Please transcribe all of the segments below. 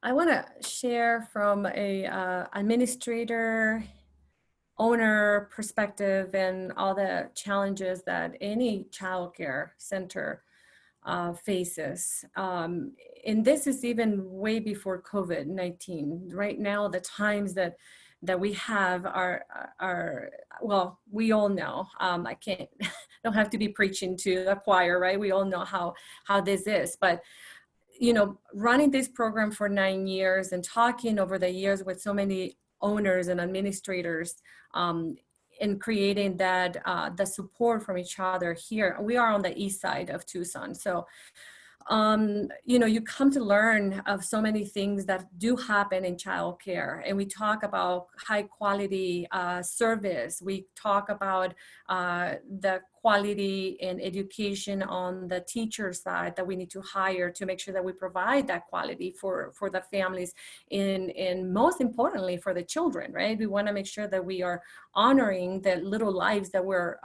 I want to share from a administrator, owner perspective and all the challenges that any childcare center faces. And this is even way before COVID-19. Right now, the times that we have are well, we all know. I can't don't have to be preaching to the choir, right? We all know how this is, but running this program for 9 years and talking over the years with so many owners and administrators, in creating that the support from each other here. We are on the east side of Tucson, so you come to learn of so many things that do happen in childcare, and we talk about high quality service. We talk about the quality and education on the teacher side that we need to hire to make sure that we provide that quality for the families, and most importantly for the children, right? We want to make sure that we are honoring the little lives that we're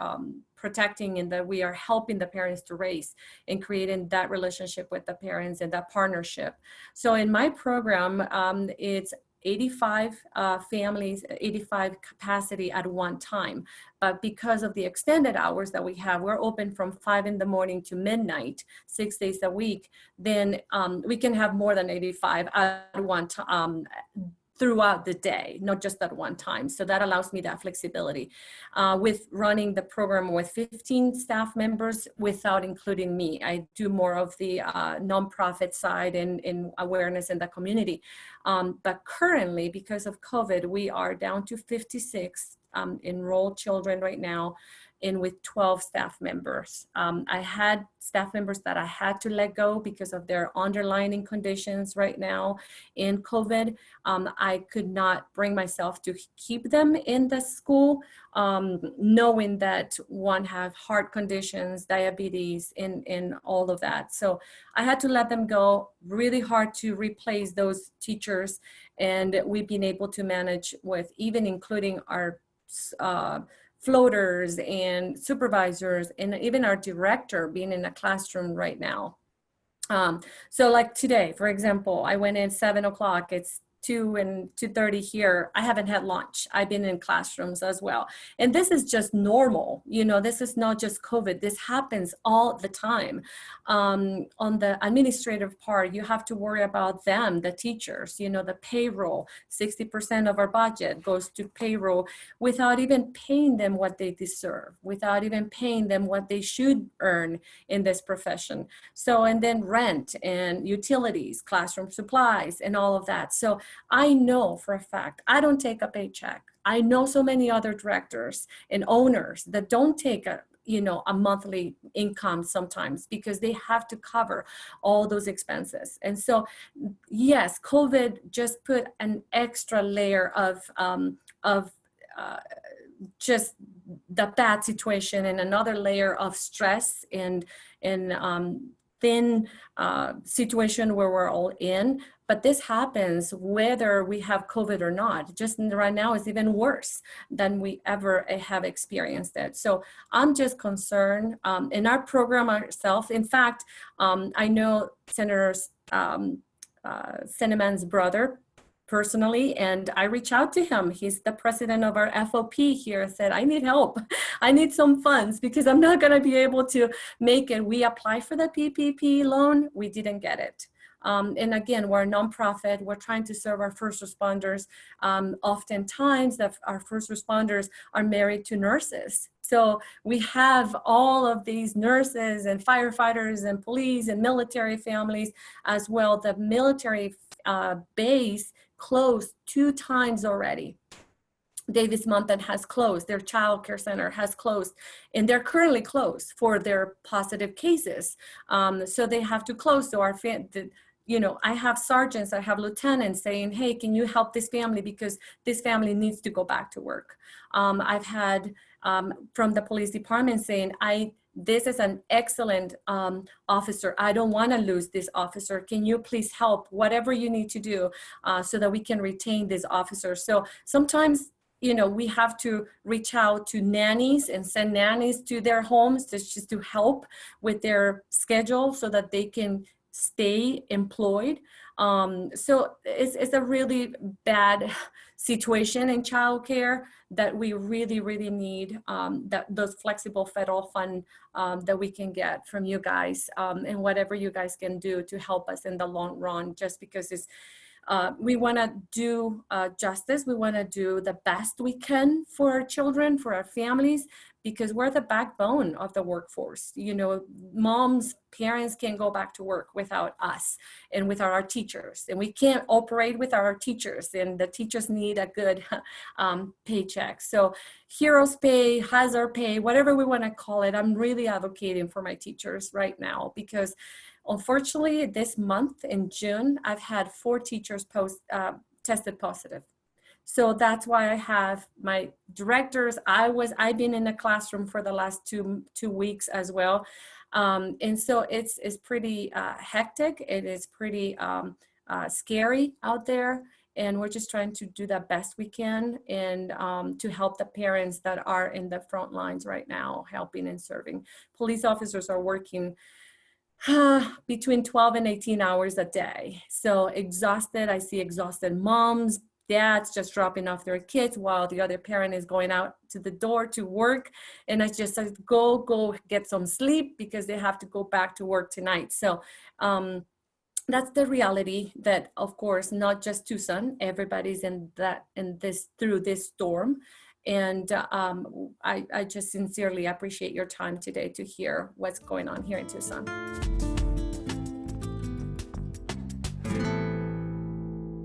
protecting and that we are helping the parents to raise, and creating that relationship with the parents and that partnership. So in my program, it's 85 families, 85 capacity at one time. But because of the extended hours that we have, we're open from 5 in the morning to midnight, 6 days a week. Then we can have more than 85 at one time. Throughout the day, not just at one time. So that allows me that flexibility with running the program with 15 staff members without including me. I do more of the nonprofit side and awareness in the community. But currently, because of COVID, we are down to 56 enrolled children right now, and with 12 staff members. I had staff members that I had to let go because of their underlying conditions right now in COVID. I could not bring myself to keep them in the school, knowing that one have heart conditions, diabetes, and all of that. So I had to let them go. Really hard to replace those teachers, and we've been able to manage with even including our floaters and supervisors, and even our director being in a classroom right now. So like today, for example, I went in 7 o'clock, it's 2 and 2:30 here. I haven't had lunch. I've been in classrooms as well. And this is just normal. This is not just COVID. This happens all the time. On the administrative part, you have to worry about them, the teachers, the payroll. 60% of our budget goes to payroll without even paying them what they deserve, without even paying them what they should earn in this profession. So, and then rent and utilities, classroom supplies, and all of that. So I know for a fact, I don't take a paycheck. I know so many other directors and owners that don't take a monthly income sometimes, because they have to cover all those expenses. And so, yes, COVID just put an extra layer of just the bad situation, and another layer of stress and thin situation where we're all in. But this happens whether we have COVID or not. Just right now is even worse than we ever have experienced it. So I'm just concerned in our program ourselves. In fact, I know Senator Cinnamons' brother personally, and I reached out to him. He's the president of our FOP here. Said, I need help. I need some funds because I'm not going to be able to make it. We applied for the PPP loan. We didn't get it. And again, we're a nonprofit. We're trying to serve our first responders. Oftentimes, our first responders are married to nurses. So we have all of these nurses and firefighters and police and military families as well. The military base closed 2 times already. Davis-Monthan has closed, their child care center has closed, and they're currently closed for their positive cases. So they have to close. So I have sergeants, I have lieutenants saying, hey, can you help this family because this family needs to go back to work. I've had from the police department saying, this is an excellent officer. I don't want to lose this officer. Can you please help whatever you need to do so that we can retain this officer? So sometimes, we have to reach out to nannies and send nannies to their homes just to help with their schedule so that they can stay employed. So it's a really bad situation in childcare that we really, really need those flexible federal fund that we can get from you guys, and whatever you guys can do to help us in the long run, just because we want to do justice. We want to do the best we can for our children, for our families, because we're the backbone of the workforce. You know, moms, parents can't go back to work without us and without our teachers. And we can't operate without our teachers. And the teachers need a good paycheck. So heroes pay, hazard pay, whatever we want to call it, I'm really advocating for my teachers right now, because unfortunately, this month in June, I've had 4 teachers tested positive. So that's why I have my directors. I've been in the classroom for the last two weeks as well. And so it's pretty hectic. It is pretty scary out there. And we're just trying to do the best we can, and to help the parents that are in the front lines right now, helping and serving. Police officers are working between 12 and 18 hours a day. So exhausted. I see exhausted moms, dads just dropping off their kids while the other parent is going out to the door to work. And I just said, go get some sleep, because they have to go back to work tonight. So that's the reality that, of course, not just Tucson, everybody's through this storm. And I just sincerely appreciate your time today to hear what's going on here in Tucson.